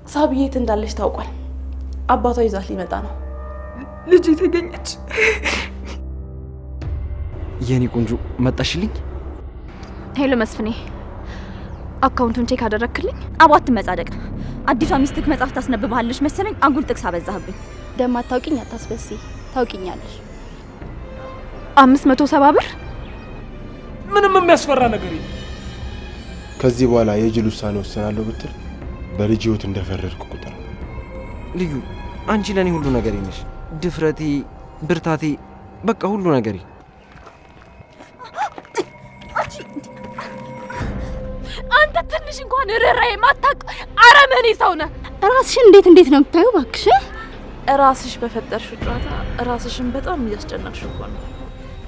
ሳብዬት እንዳለች ታውቋል። አባቷ ይዛት ሊመጣ ነው። ልጅ ተገኘች። የኔ ቆንጆ መጣሽልኝ? ሄሎ መስፍኔ፣ አካውንቱን ቼክ አደረክልኝ? አቧት መጻደቅ አዲሷ ሚስትክ መጽሐፍ ታስነብብሃለች መሰለኝ። አንጉል ጥቅስ አበዛህብኝ። ደማታውቂኝ አታስበሲ፣ ታውቂኛለሽ። 570 ብር ምንም የሚያስፈራ ነገር የለም። ከዚህ በኋላ የጅል ውሳኔ ወስናለሁ ብትል በልጅ ህይወት እንደፈረድኩ ቁጥር። ልዩ አንቺ ለኔ ሁሉ ነገሬ ነሽ። ድፍረቴ፣ ብርታቴ፣ በቃ ሁሉ ነገሬ። አንተ ትንሽ እንኳን ርህራሄ ማታውቅ አረመኔ ሰው ነህ። ራስሽን እንዴት ነው የምታዩ? እባክሽ ራስሽ በፈጠርሽው ጨዋታ ራስሽን በጣም እያስጨነቅሽ እኮ ነው።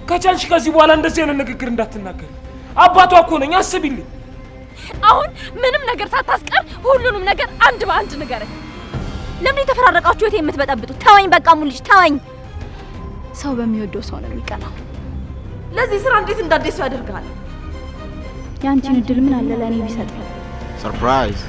ከቻልሽ ከዚህ በኋላ እንደዚህ አይነት ንግግር እንዳትናገር። አባቷ እኮ ነኝ፣ አስቢልኝ። አሁን ምንም ነገር ሳታስቀር ሁሉንም ነገር አንድ በአንድ ንገረኝ። ለምን የተፈራረቃችሁ ህይወት የምትበጠብጡ? ተወኝ በቃ ሙልሽ ተወኝ። ሰው በሚወደው ሰው ነው የሚቀናው። ለዚህ ስራ እንዴት እንዳደሰው ያደርጋል? ያንቺን እድል ምን አለ ለኔ ቢሰጥ? ሰርፕራይዝ!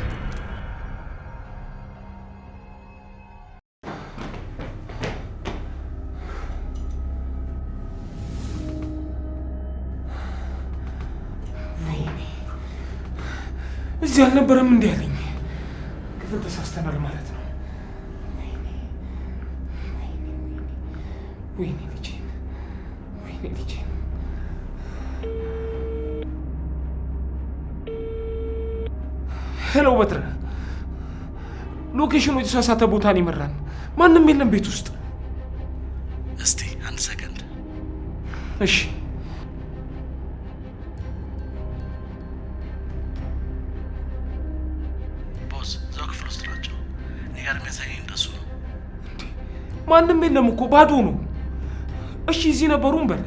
እዚህ አልነበረም እንዴ ያለኝ? ክፍል ተሳስተናል ማለት ነው። ወይኔ ልጄን፣ ወይኔ ልጄን። ሄሎ በትረ፣ ሎኬሽኑ የተሳሳተ ቦታ ነው ይመራን። ማንም የለም ቤት ውስጥ። እስቲ አንድ ሰከንድ። እሺ ቦስ፣ እዛው ክፍል ውስጥ ናቸው። እኔ ጋር የሚያሳየኝ እንደሱ ነው። ማንም የለም እኮ ባዶ ነው። እሺ እዚህ ነበሩ እንበል።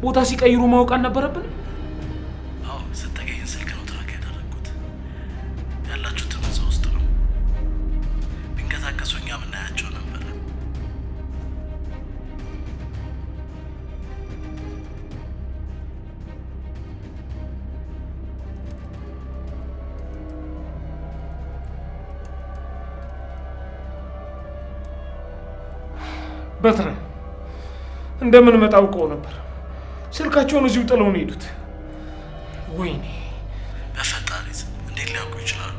ቦታ ሲቀይሩ ማወቅ አልነበረብንም? አዎ፣ ስትገኝ ስልክ ነው ትራክ ያደረግኩት። ያላችሁትም እዛ ውስጥ ነው። ቢንቀሳቀሱ እኛ የምናያቸው ነበር። በትረ እንደምን መጣ አውቀው ነበር። ስልካቸውን እዚሁ ጥለው ነው ሄዱት። ወይኔ በፈጣሪ እንዴት ሊያውቁ ይችላሉ?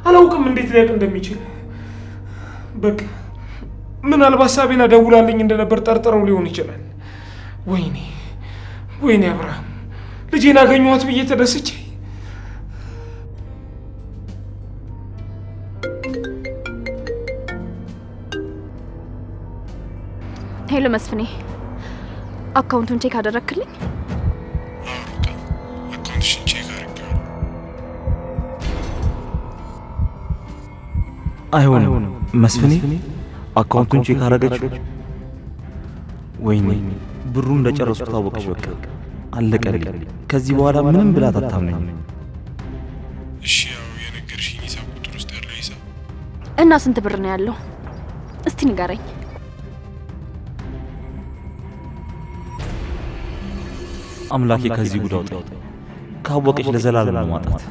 አላውቅም እንዴት ሊያውቅ እንደሚችል። በቃ ምናልባት ሳቤና ደውላልኝ እንደነበር ጠርጥረው ሊሆን ይችላል። ወይኔ አብርሃም፣ ልጄን አገኘኋት ብዬ ተደስቼ። ሄሎ መስፍኔ፣ አካውንቱን ቼክ አደረክልኝ? አካውንትሽን ቼክ አድርጌዋለሁ። አይሆንም መስፍኔ፣ አካውንቱን ቼክ አደረገችው። ወይኔ ብሩን እንደጨረስኩ ታወቀች። በቃ አለቀልኝ። ከዚህ በኋላ ምንም ብላት አታምነኝ። እሺ ያው የነገርሽኝ ሂሳብ ቁጥር ውስጥ ያለው ሂሳብ እና ስንት ብር ነው ያለው? እስቲ ንገረኝ። አምላኬ ከዚህ ጉድ አውጣኝ። ካወቀች ለዘላለም ነው ማጣት።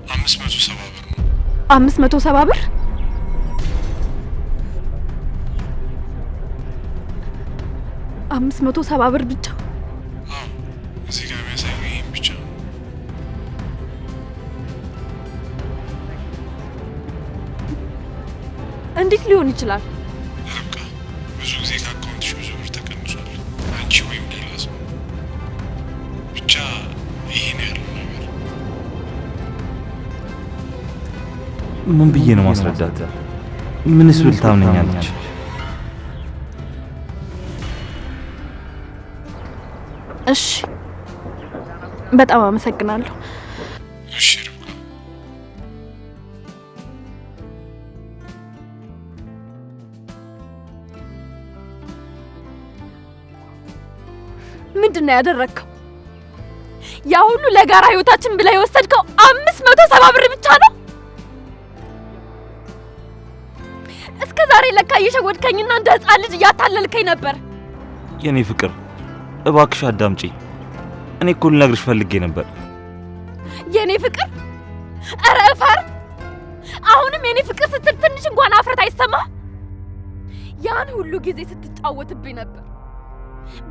570 ብር ነው። 570 ብር? አምስት መቶ 70 ብር ብቻ? አዎ፣ እዚህ ጋር የሚያሳየው ይሄን ብቻ ነው። እንዴት ሊሆን ይችላል? ርብቃ፣ ብዙ ጊዜ ከአካውንትሽ ብዙ ብር ተቀንሷል። አንቺ ወይም ሌላ ሰው ብቻ ይሄ ነው ያለው ነገር። ምን ብዬ ነው ማስረዳት? ምንስ ብል ታምነኛለች? እሺ፣ በጣም አመሰግናለሁ። እሺ ርብቃ። ምንድን ነው ያደረግከው? ያ ሁሉ ለጋራ ህይወታችን ብላ የወሰድከው 570 ብር ብቻ ነው? እስከ ዛሬ ለካ እየሸወድከኝና እንደ ህፃን ልጅ እያታለልከኝ ነበር። የኔ ፍቅር እባክሽ አዳምጪኝ። እኔ እኮ ልነግርሽ ፈልጌ ነበር። የኔ ፍቅር ኧረ እፈር! አሁንም የኔ ፍቅር ስትል ትንሽ እንኳን አፍረት አይሰማ? ያን ሁሉ ጊዜ ስትጫወትብኝ ነበር።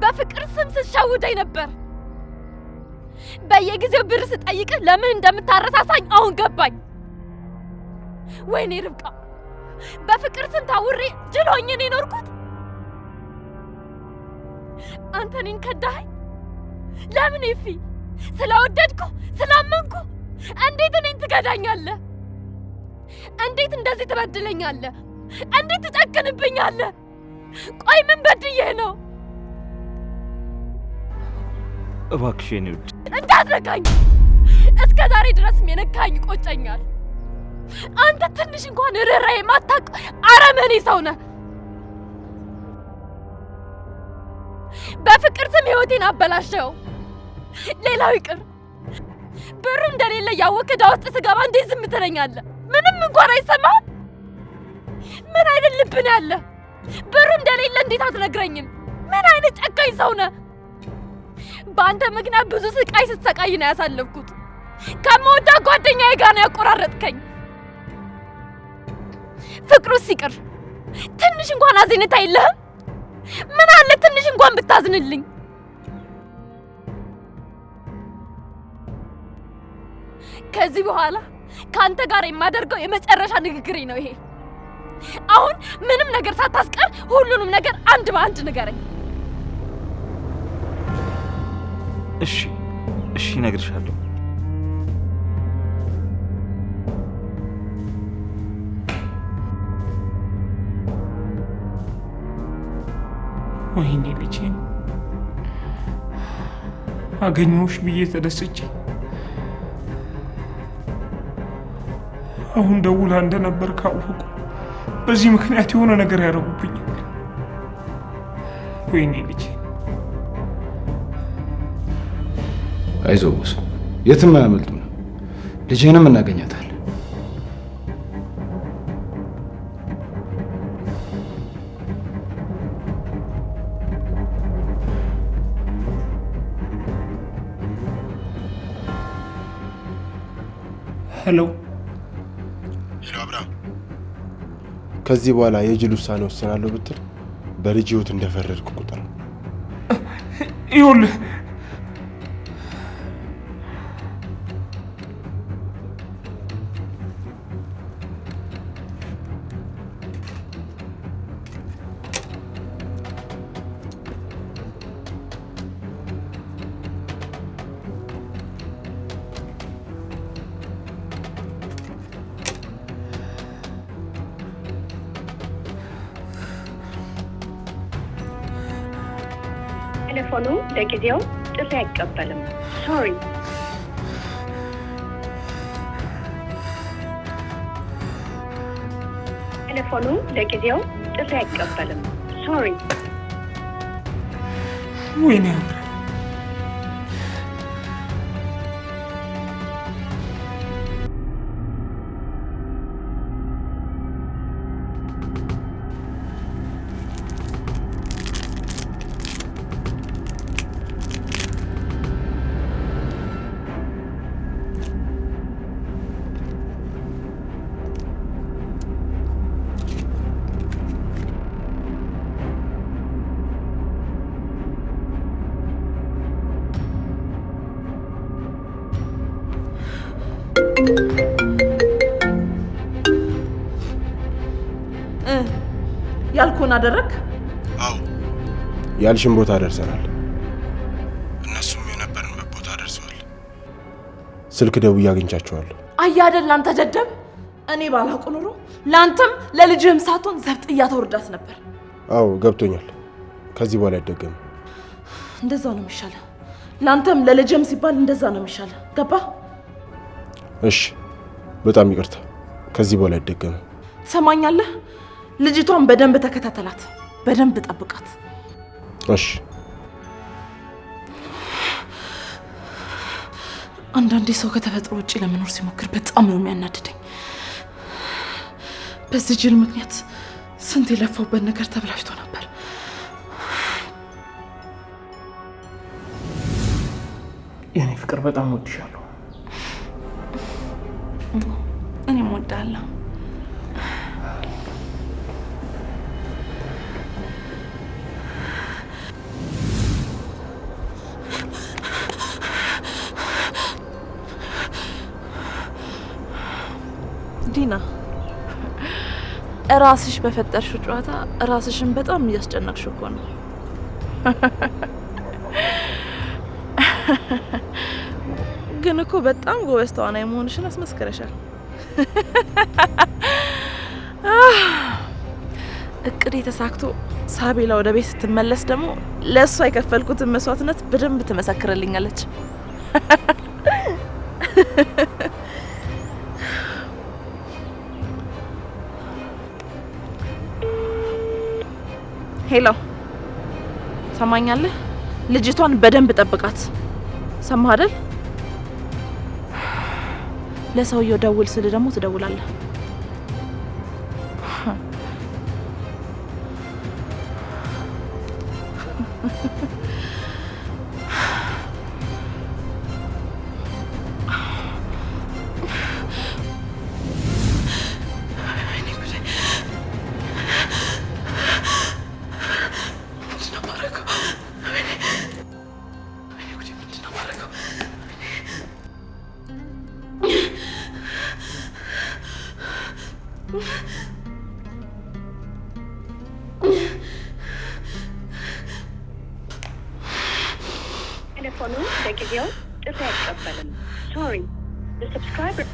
በፍቅር ስም ስትሸውደኝ ነበር። በየጊዜው ብር ስጠይቅህ ለምን እንደምታረሳሳኝ አሁን ገባኝ። ወይኔ ርብቃ፣ በፍቅር ስም ታውሬ ጅል ሆኜ ነው የኖርኩት። አንተ እኔን ከዳኸኝ። ለምን ኤፊ? ስለወደድኩ ስላመንኩ እንዴት እኔን ትገዳኛለህ? እንዴት እንደዚህ ትበድለኛለህ? እንዴት ትጨክንብኛለህ? ቆይ ምን በድዬ ነው? እባክሽ የኔ ውድ እንዳትነካኝ። እስከ ዛሬ ድረስም የነካኝ ቆጨኛል። አንተ ትንሽ እንኳን ርህራሄ የማታውቅ አረመኔ ሰው ነህ። በፍቅር ስም ህይወቴን አበላሸው። ሌላው ይቅር፣ ብሩ እንደሌለ ያወቅህ ዕዳ ውስጥ ስገባ እንዴት ዝም ትለኛለህ? ምንም እንኳን አይሰማህም? ምን አይነት ልብ ነው ያለህ? ብሩ እንደሌለ እንዴት አትነግረኝም? ምን አይነት ጨካኝ ሰው ነህ? በአንተ ምክንያት ብዙ ስቃይ ስትሰቃይ ነው ያሳለፍኩት። ከመወዳ ጓደኛዬ ጋር ነው ያቆራረጥከኝ። ፍቅሩስ ይቅር፣ ትንሽ እንኳን አዝነት አይለህም? ምን አለ ትንሽ እንኳን ብታዝንልኝ። ከዚህ በኋላ ካንተ ጋር የማደርገው የመጨረሻ ንግግሬ ነው ይሄ። አሁን ምንም ነገር ሳታስቀር ሁሉንም ነገር አንድ በአንድ ንገረኝ። እሺ እሺ፣ እነግርሻለሁ። ወይኔ ልጄን አገኘሁሽ ብዬ ተደስቼ አሁን ደውላ እንደነበር ካወቁ በዚህ ምክንያት የሆነ ነገር ያደርጉብኛል። ወይኔ ልጄን። አይዞህ ቦስ፣ የትም አያመልጡም። ልጄንም እናገኛታለን። ሄሎ ሄሎ፣ አብርሃም። ከዚህ በኋላ የጅል ውሳኔ ወስናለሁ ብትል በልጅ ህይወት እንደፈረድኩ ቁጥር ይኸውልህ ቴሌፎኑ ለጊዜው ጥሪ አይቀበልም። ሶሪ። ቴሌፎኑ ለጊዜው ጥሪ አይቀበልም። ሶሪ። ወይኔ ያልኩህን አደረግ? አዎ፣ ያልሽን ቦታ ደርሰናል። እነሱም የነበርንበት ቦታ ደርሰዋል። ስልክ ደውዬ አግኝቻቸዋለሁ። አየህ አይደል አንተ ደደብ፣ እኔ ባላውቅ ኖሮ ለአንተም ለልጅህም ሳትሆን ዘብጥያ ተወርዳት ነበር። አዎ ገብቶኛል። ከዚህ በኋላ አይደገምም። እንደዛ ነው የሚሻለው። ለአንተም ለልጅህም ሲባል እንደዛ ነው የሚሻለው። ገባህ? እሺ፣ በጣም ይቅርታ። ከዚህ በኋላ አይደገምም። ትሰማኛለህ? ልጅቷን በደንብ ተከታተላት፣ በደንብ ጠብቃት። እሺ። አንዳንዴ ሰው ከተፈጥሮ ውጪ ለመኖር ሲሞክር በጣም ነው የሚያናድደኝ። በዚህ ጅል ምክንያት ስንት የለፋውበት ነገር ተበላሽቶ ነበር። የኔ ፍቅር በጣም ወድሻለሁ። እኔም ወዳለሁ። ዲና ራስሽ በፈጠርሽው ጨዋታ ራስሽን በጣም እያስጨነቅሽ እኮ ነው። ግን እኮ በጣም ጎበዝ ተዋናይ መሆንሽን አስመስክረሻል። እቅዴ ተሳክቶ ሳቤላ ወደ ቤት ስትመለስ ደግሞ ለእሷ የከፈልኩትን መስዋዕትነት በደንብ ትመሰክርልኛለች። ሄሎ፣ ሰማኛለህ? ልጅቷን በደንብ ጠብቃት። ሰማህ አይደል? ለሰውየው ደውል ስል ደግሞ ትደውላለህ። ቴሌፎኑ ለጊዜው ጥሪ አይቀበልም። ሶሪ the subscriber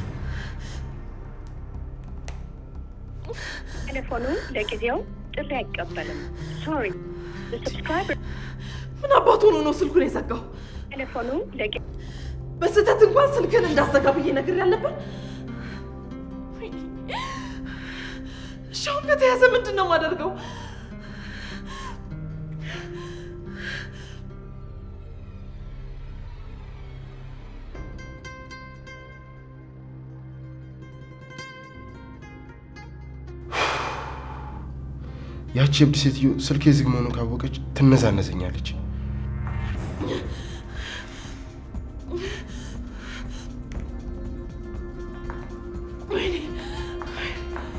ቴሌፎኑ ለጊዜው ጥሪ አይቀበልም። ሶሪ the subscriber ምን አባቱ ነው ስልኩን የዘጋው? ቴሌፎኑ በስህተት እንኳን ስልክን እንዳዘጋ ብዬ ነገር ያለበት። እሺ አሁን ከተያዘ ምንድን ነው የማደርገው? ያቺ እብድ ሴትዮ ስልኬ ዝግ መሆኑን ካወቀች ትነዛነዘኛለች።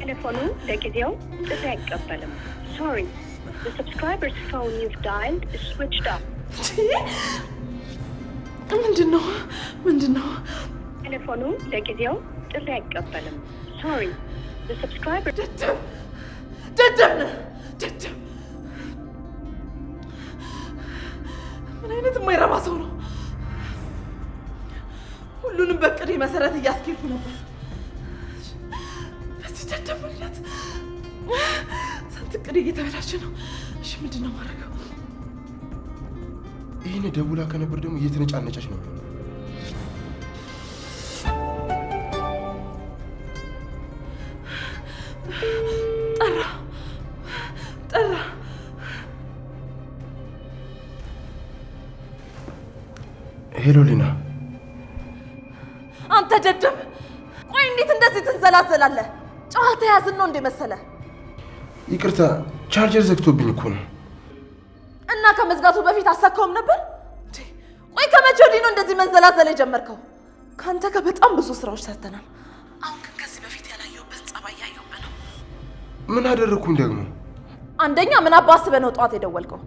ቴሌፎኑ ለጊዜው ጥሪ አይቀበልም። Sorry, the subscriber's phone you've dialed is switched off. ምንድነው? ቴሌፎኑ ለጊዜው ጥሪ አይቀበልም። Sorry, the subscriber ደደብ ምን አይነት የማይረባ ሰው ነው? ሁሉንም በቅዴ መሰረት እያስኬድኩ ነበር። በዚህ ደደብ ምክንያት ስንት ቅዴ እየተበላሸ ነው። እሺ ምንድን ነው ማድረገው? ይህን ደውላ ከነበር ደግሞ እየተነጫነጨች ነው። ጠራ። ሄሎ ሊና። አንተ ደደብ! ቆይ እንዴት እንደዚህ ትንዘላዘላለህ? ጨዋታ ያዝን ነው እንደ መሰለ? ይቅርታ ቻርጀር ዘግቶብኝ እኮ ነው። እና ከመዝጋቱ በፊት አሳካውም ነበር? ቆይ ከመቼ ወዲህ ነው እንደዚህ መንዘላዘል የጀመርከው? ካንተ ጋር በጣም ብዙ ስራዎች ሰርተናል። አሁን ግን ከዚህ በፊት ያላየሁበት ጸባይ ያየሁበት ነው። ምን አደረኩኝ ደግሞ? አንደኛ ምን አባስበህ ነው ጠዋት የደወልከው?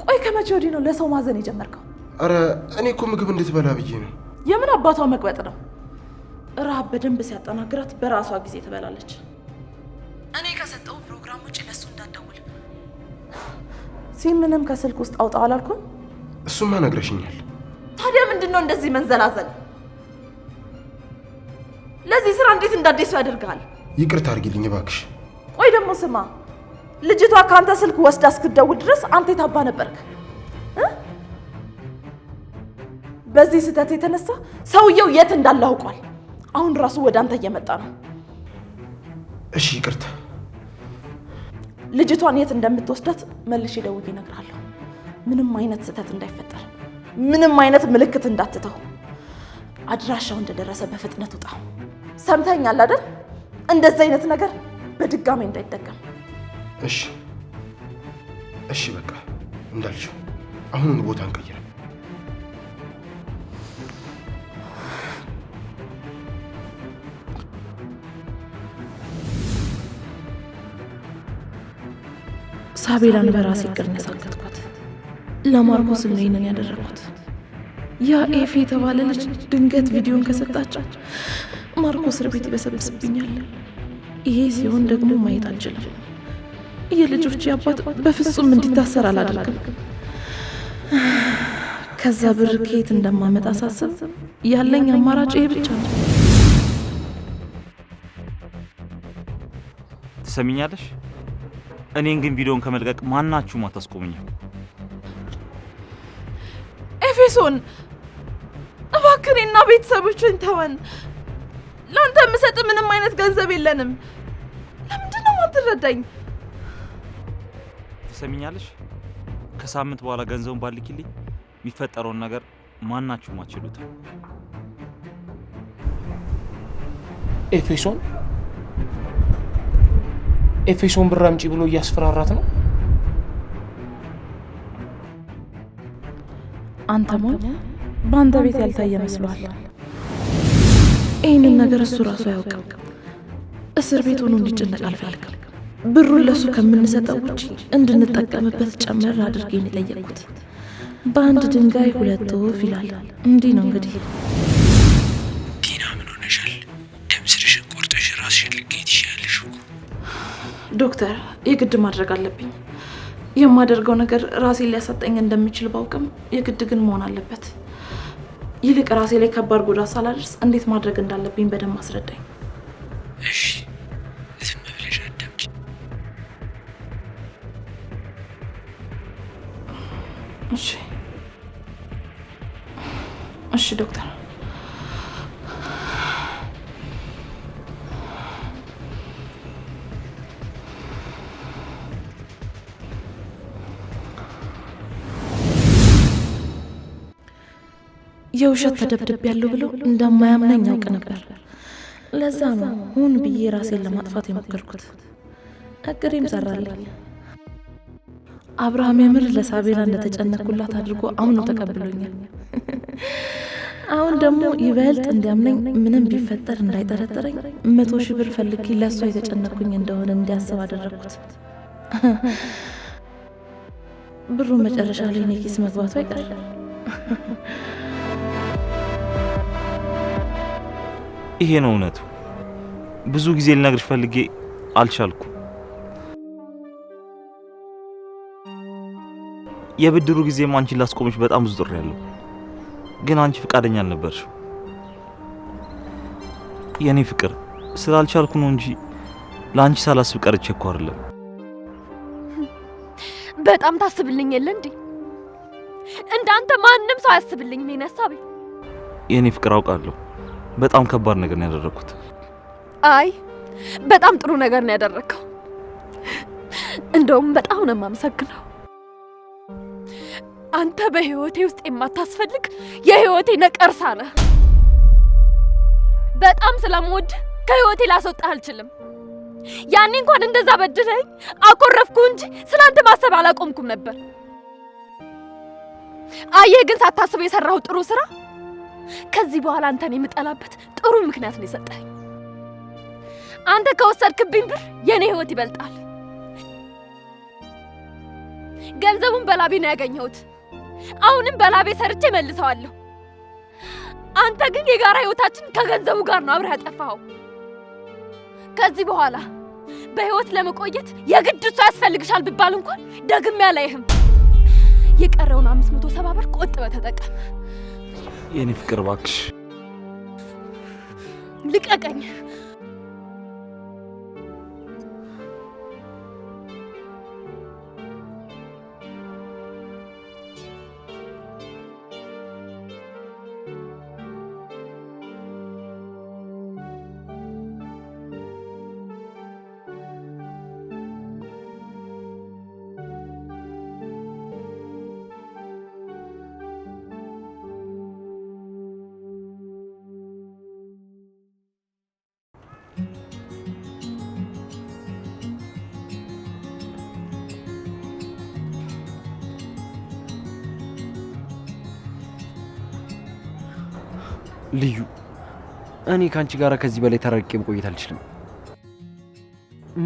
ቆይ ከመቼ ወዲህ ነው ለሰው ማዘን የጀመርከው? አረ እኔ እኮ ምግብ እንድትበላ ብዬ ነው። የምን አባቷ መቅበጥ ነው? ረሃብ በደንብ ሲያጠናግራት በራሷ ጊዜ ትበላለች። እኔ ከሰጠው ፕሮግራም ውጭ ለሱ እንዳትደውል። ሲምንም ከስልክ ውስጥ አውጣው አላልኩም? እሱማ ነግረሽኛል። ታዲያ ምንድነው እንደዚህ መንዘላዘል? ለዚህ ስራ እንዴት እንዳደሱ ያደርጋል? ይቅርታ አድርጊልኝ እባክሽ። ቆይ ደግሞ ስማ፣ ልጅቷ ካንተ ስልክ ወስዳ እስክትደውል ድረስ አንተ የታባ ነበርክ? በዚህ ስህተት የተነሳ ሰውየው የት እንዳለ አውቋል። አሁን ራሱ ወደ አንተ እየመጣ ነው። እሺ ይቅርታ። ልጅቷን የት እንደምትወስዳት መልሼ ደውዬ እነግርሃለሁ። ምንም አይነት ስህተት እንዳይፈጠር፣ ምንም አይነት ምልክት እንዳትተው። አድራሻው እንደደረሰ በፍጥነት ውጣ። ሰምተኛል አይደል? እንደዚህ አይነት ነገር በድጋሚ እንዳይደገም። እሺ በቃ እንዳልሽው አሁኑን ቦታ እንቀይር። ሳቤላን በራሴ እቅድ ያሳገትኳት። ለማርቆስ ነው ይሄንን ያደረኩት። ያ ኤፌ የተባለ ልጅ ድንገት ቪዲዮን ከሰጣቸው ማርቆስ እስር ቤት ይበሰብስብኛል። ይሄ ሲሆን ደግሞ ማየት አልችልም። የልጆች አባት በፍጹም እንዲታሰር አላደርግም። ከዛ ብር ከየት እንደማመጣ ሳስብ ያለኝ አማራጭ ይሄ ብቻ ነው። ትሰሚኛለሽ? እኔን ግን ቪዲዮን ከመልቀቅ ማናችሁም አታስቆሙኝም። ኤፌሶን እባክህና ቤተሰቦችን ተወን። ለአንተ የምሰጥ ምንም አይነት ገንዘብ የለንም። ለምንድን ነው የማትረዳኝ? ትሰሚኛለሽ? ከሳምንት በኋላ ገንዘቡን ባልኪልኝ የሚፈጠረውን ነገር ማናችሁም አትችሉትም። ኤፌሶን ብር አምጪ ብሎ እያስፈራራት ነው። አንተ ሞኝ፣ በአንተ ቤት ያልታየ መስሏል። ይህንን ነገር እሱ ራሱ አያውቅም። እስር ቤት ሆኖ እንዲጨነቅ አልፈልግም። ብሩን ለሱ ከምንሰጠው ውጪ እንድንጠቀምበት ጨመር አድርጌን የጠየቅኩት። በአንድ ድንጋይ ሁለት ወፍ ይላል። እንዲህ ነው እንግዲህ። ቲና ምን ሆነሻል? ደም ስርሽን ቆርጠሽ ራስሽን ልትገይ ትችያለሽ እኮ። ዶክተር፣ የግድ ማድረግ አለብኝ። የማደርገው ነገር ራሴን ሊያሳጠኝ እንደሚችል ባውቅም የግድ ግን መሆን አለበት። ይልቅ ራሴ ላይ ከባድ ጉዳት ሳላደርስ እንዴት ማድረግ እንዳለብኝ በደንብ አስረዳኝ። እሺ፣ ዝም ብለሽ አዳምጪ። እሺ ዶክተር። የውሸት ተደብድብ ያለው ብለው እንደማያምነኝ ያውቅ ነበር። ለዛ ነው ሁን ብዬ ራሴን ለማጥፋት የሞከርኩት። እቅዴም ሰራልኝ። አብርሃም የምር ለሳቤላ እንደተጨነኩላት አድርጎ አምኖ ተቀብሎኛል። አሁን ደግሞ ይበልጥ እንዲያምነኝ ምንም ቢፈጠር እንዳይጠረጠረኝ 100,000 ብር ፈልጌ ለእሷ የተጨነኩኝ እንደሆነ እንዲያስብ አደረግኩት። ብሩ መጨረሻ ላይ እኔ ኪስ መግባቱ አይቀርም። ይሄ ነው እውነቱ። ብዙ ጊዜ ልነግርሽ ፈልጌ አልቻልኩም። የብድሩ ጊዜም አንቺን ላስቆምሽ በጣም ብዙ ጥሪ ያለው፣ ግን አንቺ ፍቃደኛ አልነበርሽም። የኔ ፍቅር ስላልቻልኩ ነው እንጂ ለአንቺ ሳላስብ ቀርቼ እኮ አይደለም። በጣም ታስብልኝ የለ እንዴ? እንዳንተ ማንም ሰው አያስብልኝም። የኔ ሀሳቤ የኔ ፍቅር አውቃለሁ፣ በጣም ከባድ ነገር ነው ያደረኩት። አይ በጣም ጥሩ ነገር ነው ያደረከው። እንደውም በጣም ነው የማመሰግነው። አንተ በህይወቴ ውስጥ የማታስፈልግ የህይወቴ ነቀርሳ ነህ። በጣም ስለምወድ ከህይወቴ ላስወጣህ አልችልም። ያኔ እንኳን እንደዛ በድለኝ አኮረፍኩ እንጂ ስላንተ ማሰብ አላቆምኩም ነበር። አየህ ግን ሳታስብ የሰራው ጥሩ ስራ ከዚህ በኋላ አንተን የምጠላበት ጥሩ ምክንያት ነው የሰጠኝ። አንተ ከወሰድክብኝ ብር የኔ ህይወት ይበልጣል። ገንዘቡን በላቤ ነው ያገኘሁት። አሁንም በላቤ ሰርቼ መልሰዋለሁ። አንተ ግን የጋራ ህይወታችን ከገንዘቡ ጋር ነው አብረህ ያጠፋኸው። ከዚህ በኋላ በህይወት ለመቆየት የግድ እሱ ያስፈልግሻል ብባል እንኳን ደግሜ አላይህም። የቀረውን 570 ብር ቆጥበህ ተጠቀም። የኔ ፍቅር እባክሽ ልቀቀኝ። ልዩ፣ እኔ ካንቺ ጋር ከዚህ በላይ ተራርቄ መቆየት አልችልም።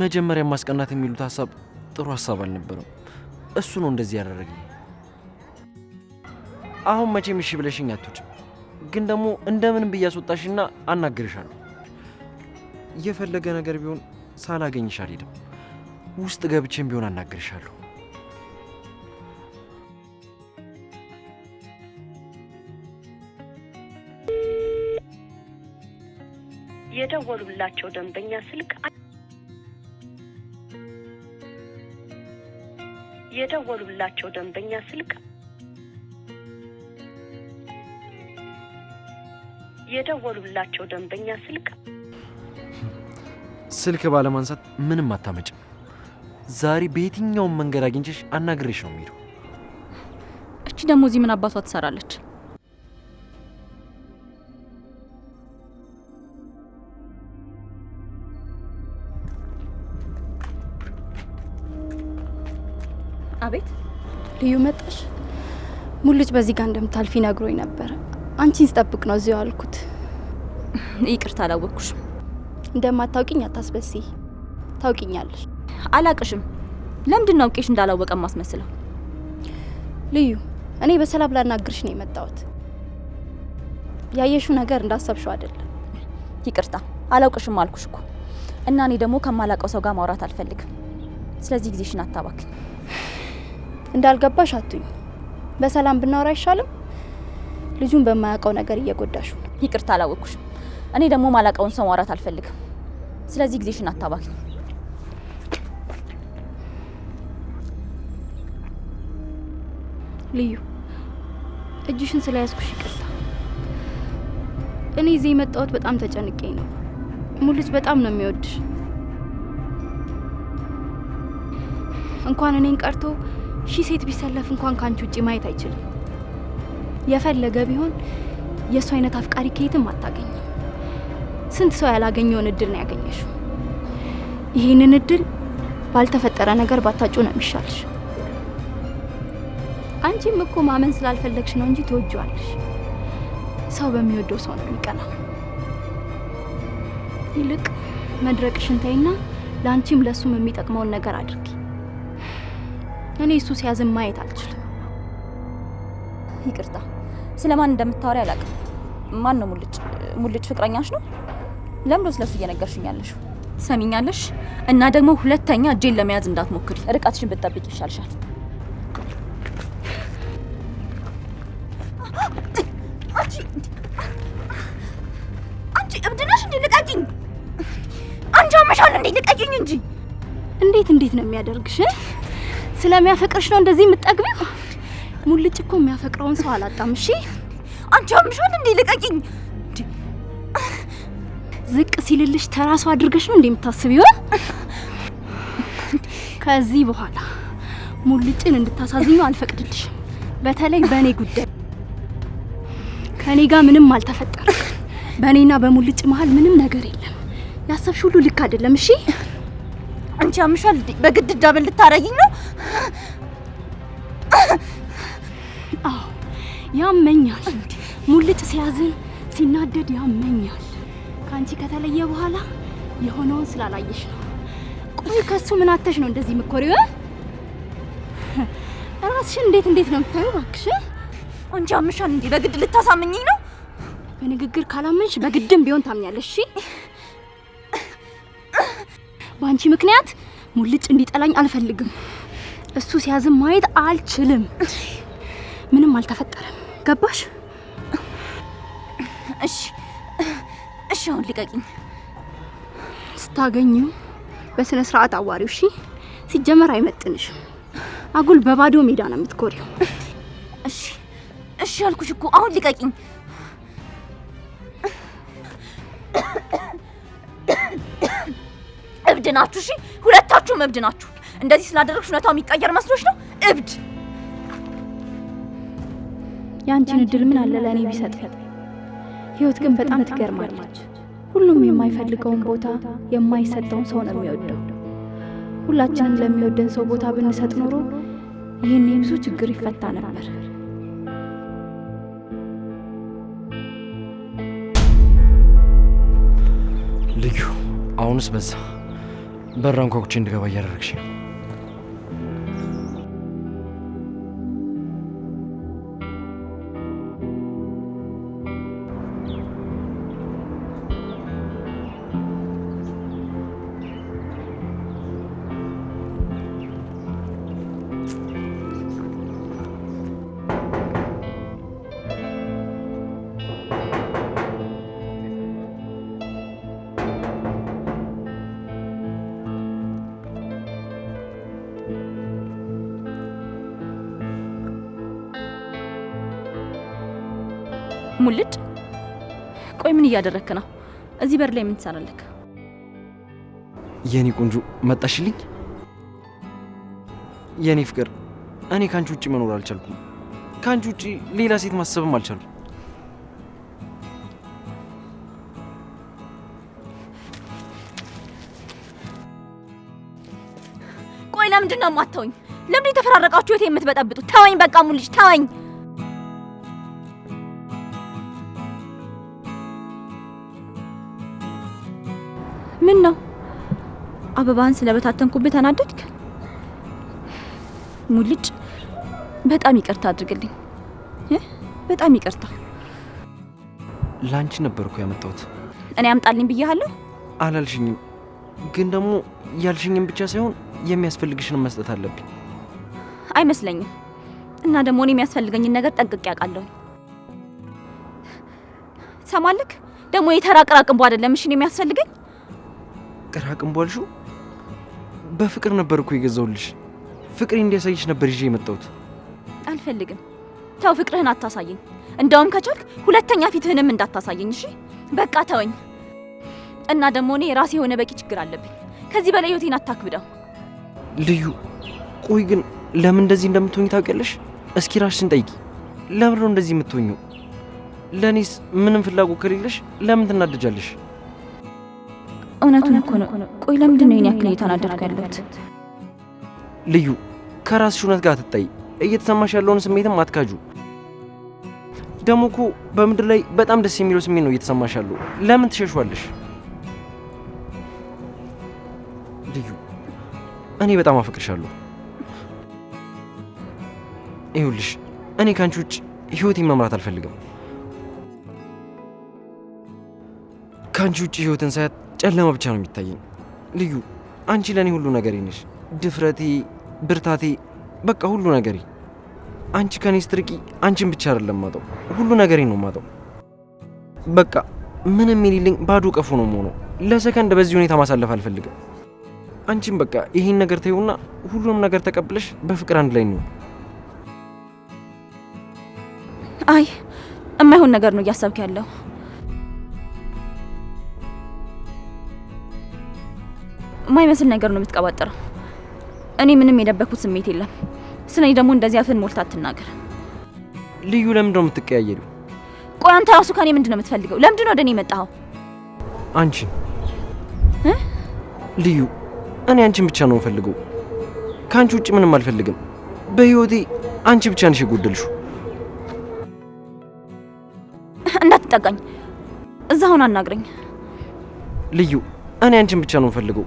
መጀመሪያ ማስቀናት የሚሉት ሀሳብ ጥሩ ሀሳብ አልነበረም። እሱ ነው እንደዚህ ያደረገኝ። አሁን መቼም እሺ ብለሽኝ አትወጭም፣ ግን ደግሞ እንደምንም ብዬ አስወጣሽና አናግርሻለሁ። የፈለገ ነገር ቢሆን ሳላገኝሽ አልሄድም። ውስጥ ገብቼም ቢሆን አናግርሻለሁ። የደወሉላቸው ደንበኛ ስልክ የደወሉላቸው ደንበኛ ስልክ የደወሉላቸው ደንበኛ ስልክ ባለማንሳት ምንም አታመጭም። ዛሬ በየትኛውም መንገድ አግኝቼሽ አናግሬሽ ነው የሚሄደው። እቺ ደግሞ እዚህ ምን አባቷ ትሰራለች? አቤት ልዩ መጣሽ? ሙልጭ በዚህ ጋር እንደምታልፊ ነግሮኝ ነበር። አንቺን ስጠብቅ ነው እዚሁ አልኩት። ይቅርታ አላወቅኩሽም። እንደማታውቂኝ አታስበስይ። ታውቂኛለሽ። አላቅሽም። ለምንድን ነው አውቄሽ እንዳላወቀ ማስመስለው? ልዩ እኔ በሰላም ላናግርሽ ነው የመጣሁት። ያየሽው ነገር እንዳሰብሽው አይደለም። ይቅርታ አላውቅሽም አልኩሽ እኮ። እና እኔ ደግሞ ከማላውቀው ሰው ጋር ማውራት አልፈልግም። ስለዚህ ጊዜሽን አታባክኝ። እንዳልገባሽ አትሁኝ። በሰላም ብናወራ አይሻልም? ልጁን በማያውቀው ነገር እየጎዳሹ ነው። ይቅርታ አላወቅኩሽም። እኔ ደግሞ ማላውቀውን ሰው ማውራት አልፈልግም። ስለዚህ ጊዜሽን አታባክኝ። ልዩ እጅሽን ስለያዝኩሽ ይቅርታ። እኔ እዚህ የመጣሁት በጣም ተጨንቄ ነው። ሙልጭ በጣም ነው የሚወድሽ። እንኳን እኔን ቀርቶ ሺህ ሴት ቢሰለፍ እንኳን ካንቺ ውጪ ማየት አይችልም። የፈለገ ቢሆን የእሱ አይነት አፍቃሪ ከየትም አታገኝም። ስንት ሰው ያላገኘውን እድል ነው ያገኘሽው። ይህንን እድል ባልተፈጠረ ነገር ባታጩ ነው የሚሻልሽ። አንቺም እኮ ማመን ስላልፈለግሽ ነው እንጂ ትወጂዋለሽ። ሰው በሚወደው ሰው ነው የሚቀናው። ይልቅ መድረቅሽን ተይና ለአንቺም ለሱም የሚጠቅመውን ነገር አድርጊ። እኔ እሱ ሲያዝም ማየት አልችልም። ይቅርታ፣ ስለማን እንደምታወሪ አላውቅም። ማን ነው ሙልጭ? ሙልጭ ፍቅረኛሽ ነው? ለምን ነው ስለሱ እየነገርሽኝ ያለሽው? ትሰሚኛለሽ? እና ደግሞ ሁለተኛ እጄን ለመያዝ እንዳትሞክሪ። ርቀትሽን ብትጠብቂ ይሻልሻል። አንቺ እብድ ነሽ እንዴ? ልቀቂኝ! አንቺ አመሻል እንዴ? ልቀቂኝ እንጂ። እንዴት ነው የሚያደርግሽ? ስለሚያፈቅርሽ ነው እንደዚህ የምትጠግቢው? ሙልጭ እኮ የሚያፈቅረውን ሰው አላጣም። እሺ አንቺ አምሻል እንዴ? ልቀቂኝ! ዝቅ ሲልልሽ ተራሱ አድርገሽ ነው እንዴ የምታስቢው? ከዚህ በኋላ ሙልጭን እንድታሳዝኙ አልፈቅድልሽም። በተለይ በእኔ ጉዳይ። ከኔ ጋር ምንም አልተፈጠረም። በእኔና በሙልጭ መሀል ምንም ነገር የለም። ያሰብሽ ሁሉ ልክ አይደለም። እሺ አንቺ አምሻል እንዴ? በግድ ዳብል ልታረጊኝ ነው? አዎ ያመኛል። ሙልጭ ሲያዝን ሲናደድ ያመኛል። ከአንቺ ከተለየ በኋላ የሆነውን ስላላየሽ ነው። ቆይ ከሱ ምን አተሽ ነው እንደዚህ ምኮሪው? ራስሽን እንዴት ነው የምታዩ? እባክሽ አንቺ አምሻል እንዴ? በግድ ልታሳምኚኝ ነው? በንግግር ካላመንሽ በግድም ቢሆን ታምኛለሽ። እሺ በአንቺ ምክንያት ሙልጭ እንዲጠላኝ አልፈልግም። እሱ ሲያዝም ማየት አልችልም። ምንም አልተፈጠረም። ገባሽ? እሺ አሁን ልቀቂኝ። ስታገኙ በስነ ስርዓት አዋሪው። እሺ ሲጀመር አይመጥንሽም። አጉል በባዶ ሜዳ ነው የምትኮሪው። እሺ አልኩሽ እኮ አሁን ልቀቂኝ። እብድ ናችሁ። እሺ ሁለታችሁም እብድ ናችሁ። እንደዚህ ስላደረግሽ እውነታው የሚቀየር መስሎሽ ነው? እብድ። ያንቺን እድል ምን አለ ለእኔ ቢሰጥ። ህይወት ግን በጣም ትገርማለች። ሁሉም የማይፈልገውን ቦታ የማይሰጠውን ሰው ነው የሚወደው። ሁላችንም ለሚወደን ሰው ቦታ ብንሰጥ ኖሮ ይህን ብዙ ችግር ይፈታ ነበር። ልዩ፣ አሁንስ በዛ። በር አንኳኩቼ እንድገባ እያደረግሽ ነው። ሙልጭ ቆይ ምን እያደረክ ነው? እዚህ በር ላይ ምን ትሰራለህ? የኔ ቆንጆ መጣሽልኝ? የኔ ፍቅር እኔ ካንቺ ውጪ መኖር አልቻልኩም። ካንቺ ውጪ ሌላ ሴት ማሰብም አልቻልኩም። ቆይ ለምንድን ነው የማታውኝ? ለምን የተፈራረቃችሁ የት የምትበጠብጡት? ተወኝ በቃ ሙልጭ ተወኝ። ምን ነው አበባን ስለበታተንኩብህ ተናደድክ? ሙልጭ በጣም ይቅርታ አድርግልኝ። በጣም ይቅርታ። ላንቺ ነበርኩ ያመጣሁት። እኔ አምጣልኝ ብያለሁ አላልሽኝም? ግን ደግሞ ያልሽኝም ብቻ ሳይሆን የሚያስፈልግሽን መስጠት አለብኝ። አይመስለኝም። እና ደግሞ እኔ የሚያስፈልገኝን ነገር ጠንቅቄ አውቃለሁ። ሰማልክ ደግሞ የተራቀራቅንቦ አይደለም እሺ የሚያስፈልገኝ። ቅራቅንቦ አልሽው? በፍቅር ነበርኩ የገዛውልሽ። ፍቅሬ እንዲያሳይሽ ነበር ይዤ የመጣሁት። አልፈልግም። ተው ፍቅርህን አታሳየኝ። እንደውም ከቻልክ ሁለተኛ ፊትህንም እንዳታሳየኝ እሺ? በቃ ተወኝ። እና ደግሞ እኔ የራሴ የሆነ በቂ ችግር አለብኝ። ከዚህ በላይ ህይወቴን አታክብደው። ልዩ ቆይ ግን ለምን እንደዚህ እንደምትሆኝ ታውቂያለሽ? እስኪ ራስሽን ጠይቂ። ለምን ነው እንደዚህ የምትሆኚው? ለኔስ ምንም ፍላጎት ከሌለሽ ለምን ትናደጃለሽ? እውነቱን እኮ ነው። ቆይ ለምንድን ነው የኔ ያክል እየተናደድኩ ያለሁት? ልዩ ከራስሽ እውነት ጋር አትጣይ። እየተሰማሽ ያለውን ስሜትም አትካጁ። ደግሞ እኮ በምድር ላይ በጣም ደስ የሚለው ስሜት ነው እየተሰማሽ ያለው። ለምን ትሸሿለሽ? ልዩ እኔ በጣም አፈቅርሻለሁ። ይኸውልሽ እኔ ካንቺ ውጭ ህይወቴን መምራት አልፈልግም። ካንቺ ውጭ ህይወትን ሳያት ጨለማ ብቻ ነው የሚታየኝ። ልዩ አንቺ ለኔ ሁሉ ነገሬ ነሽ። ድፍረቴ፣ ብርታቴ፣ በቃ ሁሉ ነገሬ። አንቺ ከኔ ስትርቂ አንቺን ብቻ አይደለም ማጣው፣ ሁሉ ነገሬ ነው ማጣው። በቃ ምንም የሌለኝ ባዶ ቀፎ ነው የምሆነው። ለሰከንድ በዚህ ሁኔታ ማሳለፍ አልፈልግም። አንቺም በቃ ይሄን ነገር ተይውና ሁሉንም ነገር ተቀብለሽ በፍቅር አንድ ላይ ነው። አይ የማይሆን ነገር ነው እያሰብክ ያለው። የማይመስል ነገር ነው የምትቀባጥረው። እኔ ምንም የደበኩት ስሜት የለም። ስለኔ ደግሞ እንደዚህ አፍን ሞልታ አትናገር። ልዩ ለምንድን ነው የምትቀያየሪው? ቆይ አንተ ራሱ ከኔ ምንድን ነው የምትፈልገው? ለምንድን ነው ወደ እኔ የመጣኸው? አንቺን ልዩ እኔ አንቺን ብቻ ነው የምፈልገው። ከአንቺ ውጭ ምንም አልፈልግም። በህይወቴ አንቺ ብቻ ነሽ የጎደልሽው። እንዳትጠጋኝ፣ እዛውን አናግረኝ። ልዩ እኔ አንቺን ብቻ ነው የምፈልገው።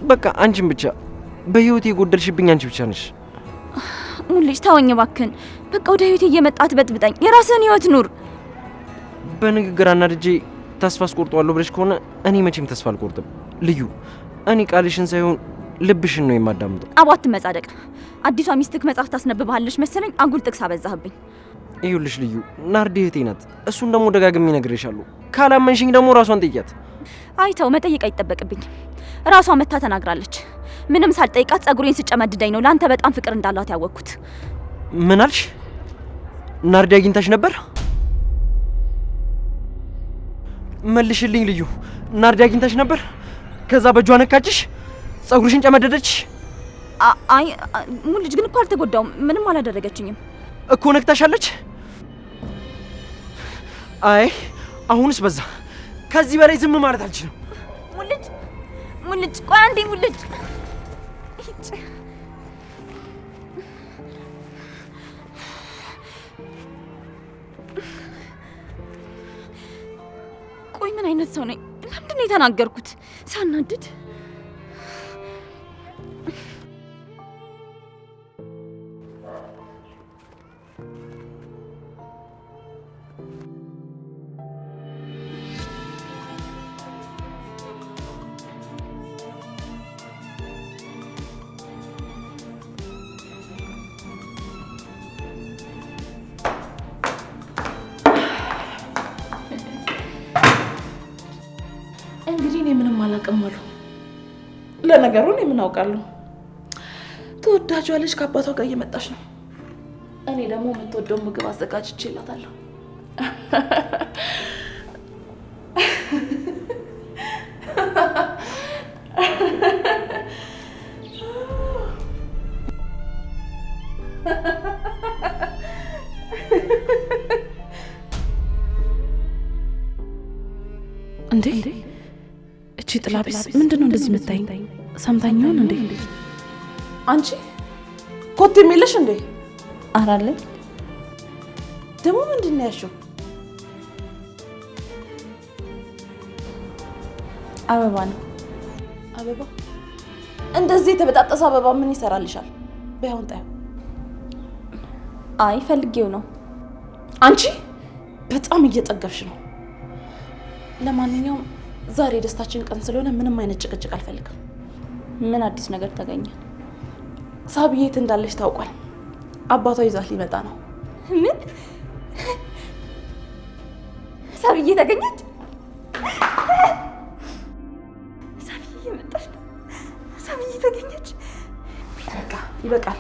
በቃ አንቺን ብቻ። በህይወቴ የጎደልሽብኝ አንቺ ብቻ ነሽ። ሙልጭ ተወኝ እባክህን። በቃ ወደ ህይወቴ እየመጣት በጥብጠኝ። የራስህን ህይወት ኑር። በንግግር አናድጄ ተስፋ አስቆርጠዋለሁ ብለሽ ከሆነ እኔ መቼም ተስፋ አልቆርጥም። ልዩ እኔ ቃልሽን ሳይሆን ልብሽን ነው የማዳምጠው። አቧት መጻደቅ። አዲሷ ሚስትክ መጽሐፍ ታስነብብሃለች መሰለኝ። አጉል ጥቅስ አበዛህብኝ። ይኸውልሽ ልዩ ናርዲ እህቴ ናት። እሱን ደግሞ ደጋግሜ እነግርሻለሁ። ካላመንሽኝ ደግሞ ራሷን ጠይቂያት። አይተው መጠየቅ አይጠበቅብኝም። ራሷ መታ ተናግራለች። ምንም ሳልጠይቃት ጸጉሬን ስጨመድደኝ ነው ለአንተ በጣም ፍቅር እንዳላት ያወቅኩት። ምን አልሽ? ናርዲ አግኝታሽ ነበር? መልሽልኝ ልዩ። ናርዲ አግኝታሽ ነበር? ከዛ በእጇ ነካችሽ? ጸጉርሽን ጨመደደች? አይ ሙልጅ ግን እኮ አልተጎዳውም። ምንም አላደረገችኝም እኮ። ነክታሻለች? አይ አሁንስ በዛ። ከዚህ በላይ ዝም ማለት አልችልም። ሙልጅ ቆይ አንዴ ሙልጅ። ቆይ ምን አይነት ሰው ነኝ? ለምንድን ነው የተናገርኩት ሳናድድ? እንግዲህ እኔ ምንም አላውቅም አሉ። ለነገሩ እኔ ምን አውቃለሁ? ተወዳጇ ልጅ ከአባቷ ጋር እየመጣች ነው። እኔ ደግሞ የምትወደው ምግብ አዘጋጅቼላታለሁ። እንዴ እቺ ጥላቢስ ምንድነው እንደዚህ መታኝ? ሰምታኛውን እንዴ? አንቺ ኮት የሚልሽ እንዴ? አራለኝ ደግሞ ምንድነው ያልሽው? አበባ ነው። አበባ? እንደዚህ የተበጣጠሰ አበባ ምን ይሰራልሻል? በያውን ጣዩ። አይ ፈልጌው ነው። አንቺ በጣም እየጠገብሽ ነው። ለማንኛውም ዛሬ ደስታችን ቀን ስለሆነ ምንም አይነት ጭቅጭቅ አልፈልግም። ምን አዲስ ነገር ተገኘ? ሳብዬ የት እንዳለች ታውቋል። አባቷ ይዛት ሊመጣ ነው። ምን? ሳብዬ ተገኘች? ሳብዬ መጣች? ሳብዬ ተገኘች? በቃ ይበቃል፣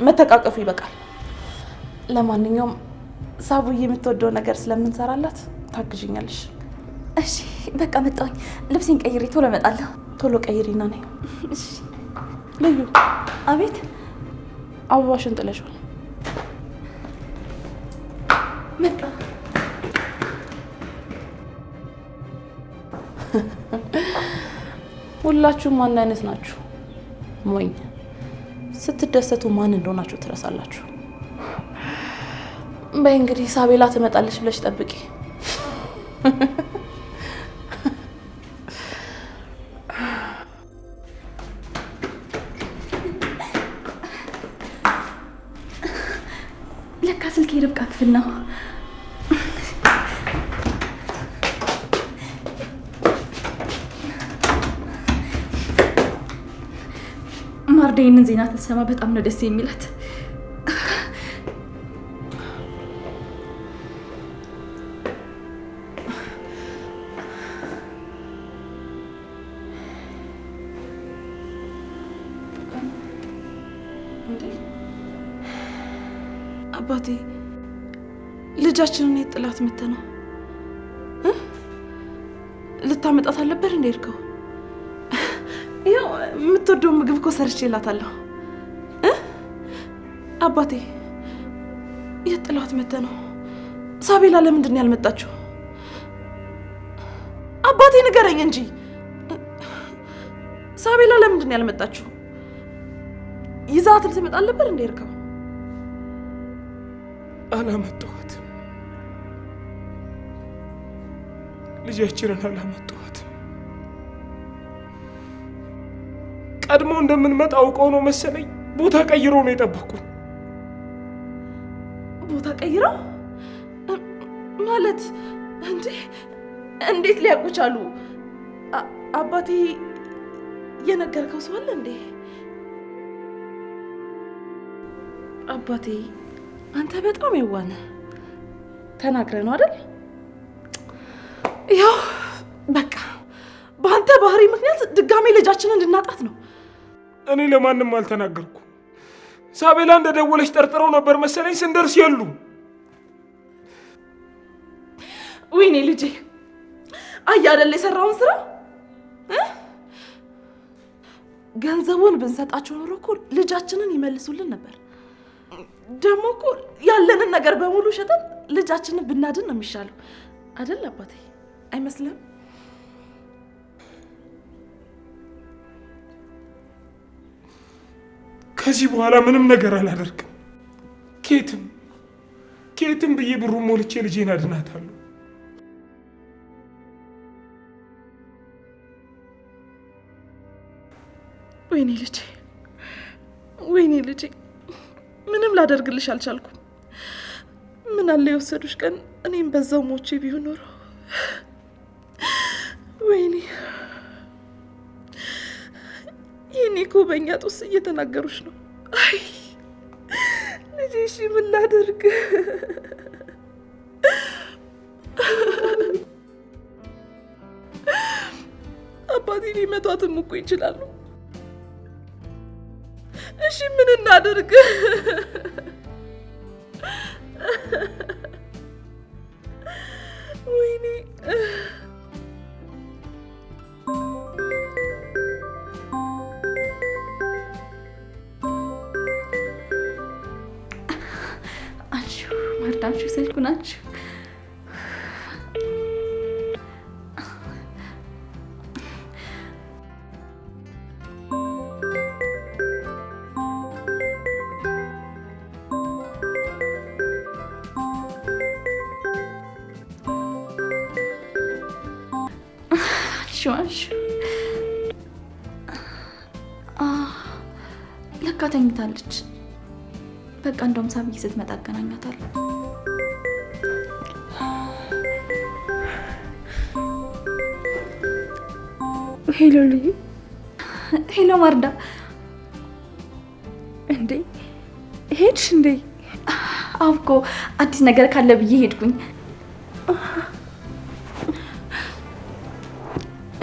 መተቃቀፉ ይበቃል። ለማንኛውም ሳቡዬ የምትወደው ነገር ስለምንሰራላት ታግዥኛለሽ? እሺ በቃ መጣሁኝ። ልብሴን ቀይሬ ቶሎ እመጣለሁ። ቶሎ ቀይሪና ነይ። እሺ። ልዩ። አቤት። አበባሽን ጥለሽዋል። መጣ። ሁላችሁም አንድ አይነት ናችሁ። ሞኝ። ስትደሰቱ ማን እንደሆናችሁ ትረሳላችሁ። በይ እንግዲህ ሳቤላ ትመጣለች ብለሽ ጠብቂ። ለካ ስልክ የርብቃ ክፍል ነው። ማርዳ ይህንን ዜና ስትሰማ በጣም ነው ደስ የሚላት። አባቴ ልጃችንን የት ጥላት መተ ነው? ልታመጣት አልነበር እንደ ሄድከው? ይኸው የምትወደው ምግብ እኮ ሰርቼላታለሁ። አባቴ የት ጥላት መተ ነው? ሳቤላ ለምንድን ነው ያልመጣችው? አባቴ ንገረኝ እንጂ ሳቤላ ለምንድን ነው ያልመጣችው? ይዛት ልትመጣ አልነበር እንደ ሄድከው? አላመጣኋትም። ልጃችንን አላመጣኋትም። ቀድሞ እንደምንመጣ አውቀው ነው መሰለኝ ቦታ ቀይሮ ነው የጠበቁን። ቦታ ቀይረው ማለት እንዴ? እንዴት ሊያውቁ ቻሉ? አባቴ የነገርከው ሰው አለ እንዴ? አባቴ አንተ በጣም የዋህ ነህ። ተናግረህ ነው አይደል? ያው በቃ በአንተ ባህሪ ምክንያት ድጋሜ ልጃችንን እንድናጣት ነው። እኔ ለማንም አልተናገርኩም። ሳቤላ እንደደወለች ጠርጥረው ነበር መሰለኝ። ስንደርስ የሉ። ወይኔ ልጄ አየህ አይደል የሰራውን ስራ። ገንዘቡን ብንሰጣቸው ኖሮ እኮ ልጃችንን ይመልሱልን ነበር። ደግሞ እኮ ያለንን ነገር በሙሉ ሸጠን ልጃችንን ብናድን ነው የሚሻለው አይደል አባቴ? አይመስልም? ከዚህ በኋላ ምንም ነገር አላደርግም። ኬትም ብዬ ብሩን ሞልቼ ልጄን አድናታለሁ። ወይኔ ልጄ ምንም ላደርግልሽ አልቻልኩም። ምን አለ የወሰዱሽ ቀን እኔም በዛው ሞቼ ቢሆን ኖሮ። ወይኔ ይህኔ እኮ በእኛ ጦስ እየተናገሩሽ ነው። አይ ልጄ እሺ ምን ላደርግ? አባቴ ሊመቷትም እኮ ይችላሉ። እሺ ምን እናደርግ? ማርዳንሽ ስልኩ ናችሁ። ለካ ተኝታለች። በቃ እንደውም ሳብዬ ስትመጣ አገናኛታለሁ። ሄሎ ልዩ። ሄሎ ማርዳ። እንዴ ሄድሽ እንዴ? አብኮ አዲስ ነገር ካለ ብዬ ሄድኩኝ።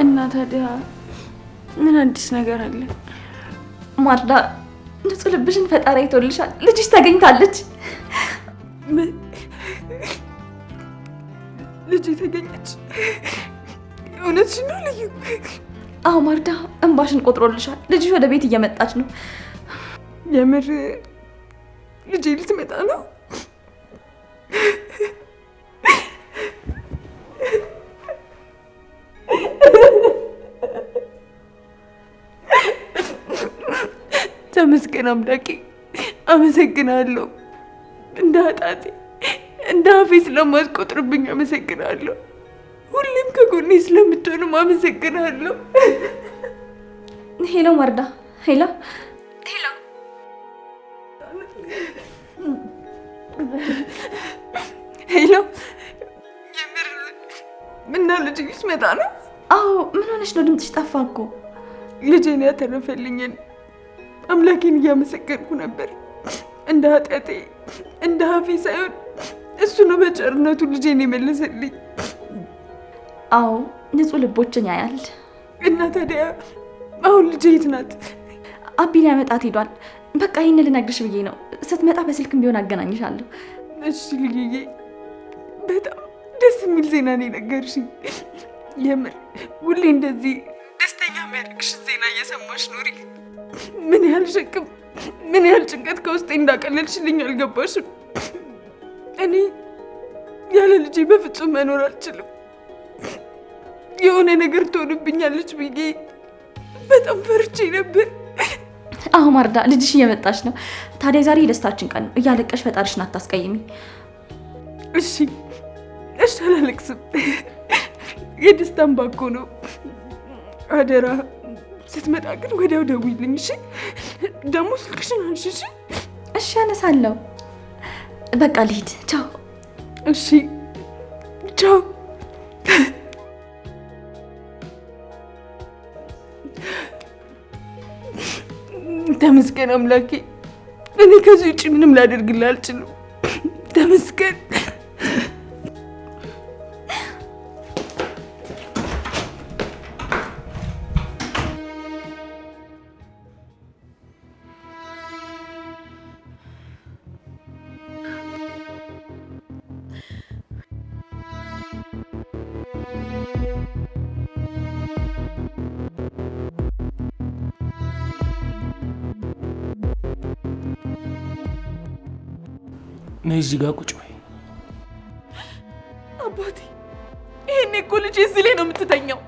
እና ታዲያ ምን አዲስ ነገር አለ? ማርዳ ንጹህ ልብሽን ፈጣሪ አይቶልሻል። ልጅሽ ተገኝታለች። ልጅ ተገኘች? እውነትሽን ነው ልዩ? አዎ ማርዳ፣ እንባሽን ቆጥሮልሻል። ልጅሽ ወደ ቤት እየመጣች ነው። የምር ልጄ ልትመጣ ነው? ተመስገን አምላኬ፣ አመሰግናለሁ። እንደ ኃጢአቴ እንደ አፌ ስለማትቆጥርብኝ አመሰግናለሁ። ሁሌም ከጎኔ ስለምትሆንም አመሰግናለሁ። ሄሎ ማርዳ። ሄሎ ሄሎ። ሄሎ። የምር ምና ልጅ ልትመጣ ነው? አዎ። ምን ሆነሽ ነው? ድምፅሽ ጠፋ እኮ። ልጄን ያተረፈልኝን አምላኬን እያመሰገንኩ ነበር። እንደ ኃጢአቴ እንደ አፌ ሳይሆን እሱ ነው በቸርነቱ ልጄን የመለሰልኝ። አዎ፣ ንጹህ ልቦችን ያያል። እና ታዲያ አሁን ልጄ የት ናት? አቢ ሊያመጣት ሄዷል። በቃ ይህን ልነግርሽ ብዬ ነው። ስትመጣ በስልክም ቢሆን አገናኝሻለሁ። እሺ ልዩዬ፣ በጣም ደስ የሚል ዜና ነው የነገርሽኝ። የምር ሁሌ እንደዚህ ደስተኛ የሚያደርግሽ ዜና እየሰማሽ ኑሪ። ምን ያህል ሸክም፣ ምን ያህል ጭንቀት ከውስጤ እንዳቀለልሽልኝ አልገባሽም። እኔ ያለ ልጄ በፍጹም መኖር አልችልም። የሆነ ነገር ትሆንብኛለች ብዬ በጣም ፈርቼ ነበር። አዎ ማርዳ፣ ልጅሽ እየመጣች ነው። ታዲያ ዛሬ የደስታችን ቀን ነው። እያለቀሽ ፈጣሪሽን አታስቀይሚ። እሺ እሺ፣ አላለቅስም። የደስታን ባኮ ነው። አደራ ስትመጣ ግን ወዲያው ደውይልኝ እሺ? ደግሞ ስልክሽን አንሺ እሺ? እሺ፣ አነሳለሁ። በቃ ልሂድ። ቻው። እሺ፣ ቻው። ተመስገን አምላኬ። እኔ ከዚህ ውጭ ምንም ላደርግልህ አልችልም። ተመስገን። ነይ እዚህ ጋር ቁጭ በይ። አባቴ፣ ይሄኔ እኮ ልጄ እዚህ ላይ ነው የምትተኛው።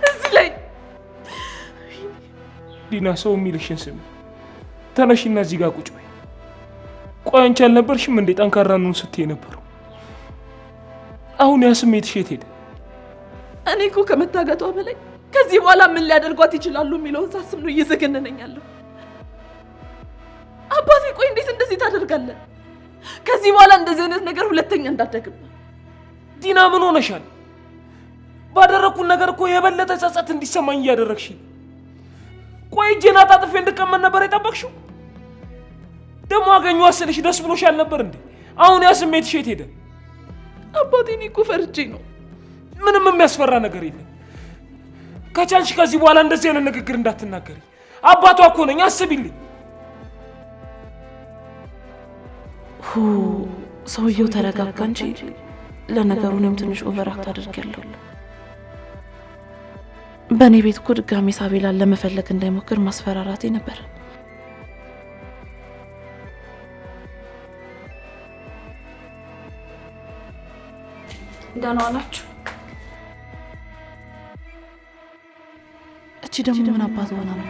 እዚህ ላይ ዲና፣ ሰው የሚልሽን ስሚ። ተነሽና እዚህ ጋር ቁጭ በይ። ቆይ አንቺ አልነበርሽም እንዴ ጠንካራ ነውን ስትይ ነበረው? አሁን ያ ስሜትሽ የት ሄደ? እኔ እኮ ከመታገቷ በላይ ከዚህ በኋላ ምን ሊያደርጓት ይችላሉ የሚለውን ሳስብ ነው እየዘገነነኛለሁ። አባቴ፣ ቆይ እንዴት እንደዚህ ታደርጋለህ? ከዚህ በኋላ እንደዚህ አይነት ነገር ሁለተኛ እንዳትደግም። ዲና፣ ምን ሆነሻል? ባደረኩት ነገር እኮ የበለጠ ጸጸት እንዲሰማኝ እያደረግሽ። ቆይ እጄን አጣጥፌ እንድቀመጥ ነበር የጠበቅሽው? ደግሞ አገኘሁ አስልሽ ደስ ብሎሻል ነበር እንዴ? አሁን ያ ስሜትሽ የት ሄደ? አባቴ፣ እኔ እኮ ፈርቼ ነው። ምንም የሚያስፈራ ነገር የለም። ከቻልሽ ከዚህ በኋላ እንደዚህ አይነት ንግግር እንዳትናገሪ። አባቷ እኮ ነኝ፣ አስቢልኝ። ሰውየው ተረጋጋ እንጂ ለነገሩ እኔም ትንሽ ኦቨርአክት አድርጌያለሁ። በእኔ ቤት እኮ ድጋሜ ሳቤላን ለመፈለግ እንዳይሞክር ማስፈራራቴ ነበር። ደህና ዋላችሁ። እቺ ደግሞ ምን አባት ሆና ነው?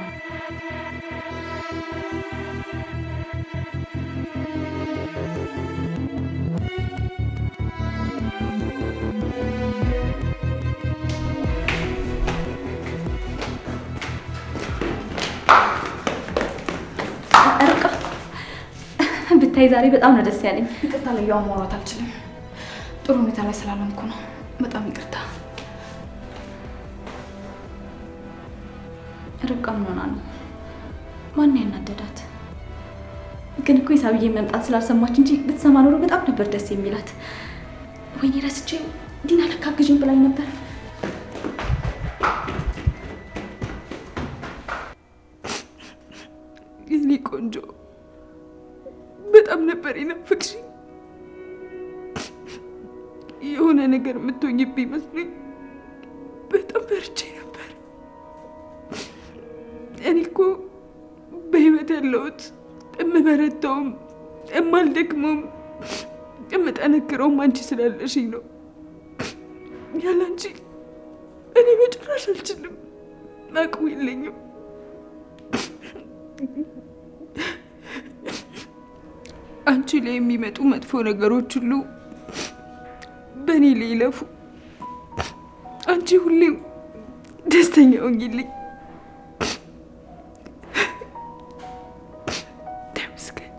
ብታይ ዛሬ በጣም ነው ደስ ያለኝ። ይቅርታ ለያው ማውራት አልችልም። ጥሩ ሁኔታ ላይ ስላልሆንኩ ነው። በጣም ይቅርታ። ርብቃ ምን ሆና ነው? ማን ያናደዳት? ግን እኮ የሳብዬ መምጣት ስላልሰማች እንጂ ብትሰማ ኖሮ በጣም ነበር ደስ የሚላት። ወይኔ ረስቼ ዲና ለካ አግዥኝ ብላኝ ነበር። የኔ ቆንጆ በጣም ነበር የናፈቅሽኝ። የሆነ ነገር የምትሆኝብኝ መስሎኝ በጣም ፈርቼ ነበር። እኔ እኮ በህይወት ያለሁት የምበረታውም የማልደክመውም የምጠነክረውም አንቺ ስላለሽኝ ነው። ያለ አንቺ እኔ በጭራሽ አልችልም፣ አቅሙ የለኝም። አንቺ ላይ የሚመጡ መጥፎ ነገሮች ሁሉ በእኔ ላይ ይለፉ። አንቺ ሁሌም ደስተኛ ሆኝልኝ። ተመስገን።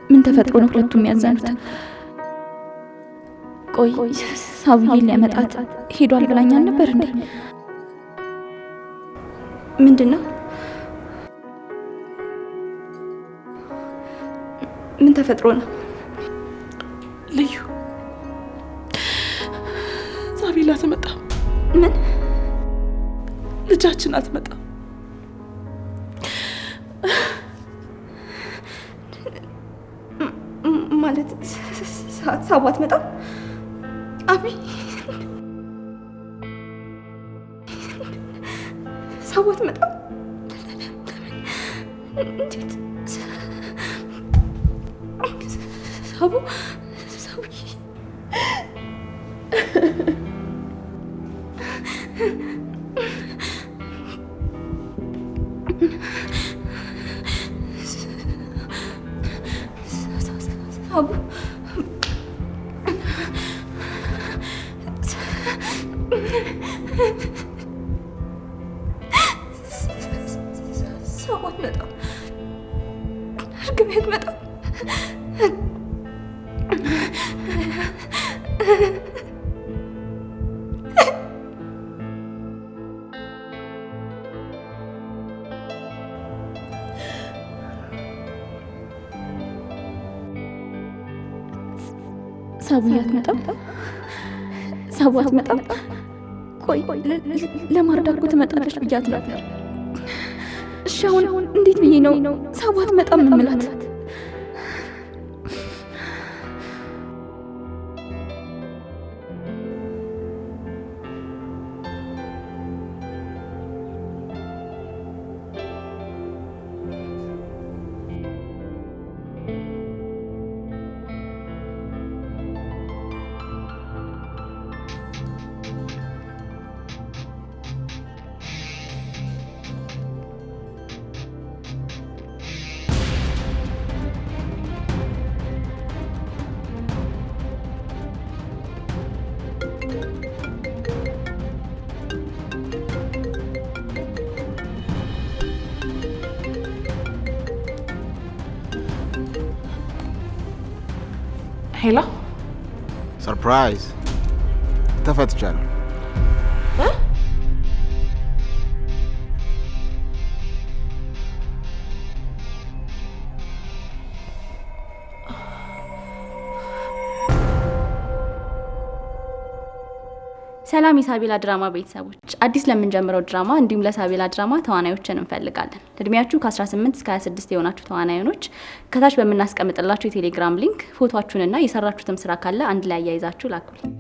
ምን ተፈጥሮ ነው ሁለቱም ያዘኑት? ቆይ ሳብዬን ሊያመጣት ሄዷል ብላኛል ነበር እንዴ? ምንድነው? ምን ተፈጥሮ ነው? ልዩ ሳቢላ አትመጣም። ምን? ልጃችን አትመጣም። ማለት ሳቡ አትመጣም? አቢ ሳቡ አትመጣም? እንዴት? ሳቡ ሳቡዬ ሳቡ ሳቡ አትመጣም። እርግቤ አትመጣም። ሳቡዬ አትመጣም። ሳቡ አትመጣም። ቆይ ለማርዳት እኮ ትመጣለች ብያት ነበር። እሺ አሁን እንዴት ብዬ ነው ሳቡ አትመጣም የምላት? ሄላ ሰርፕራይዝ! ተፈትቻለሁ። ሰላም የሳቤላ ድራማ ቤተሰቦች፣ አዲስ ለምንጀምረው ድራማ እንዲሁም ለሳቤላ ድራማ ተዋናዮችን እንፈልጋለን። እድሜያችሁ ከ18 እስከ 26 የሆናችሁ ተዋናዮች ከታች በምናስቀምጥላችሁ የቴሌግራም ሊንክ ፎቶአችሁንና የሰራችሁትም ስራ ካለ አንድ ላይ አያይዛችሁ ላኩልኝ።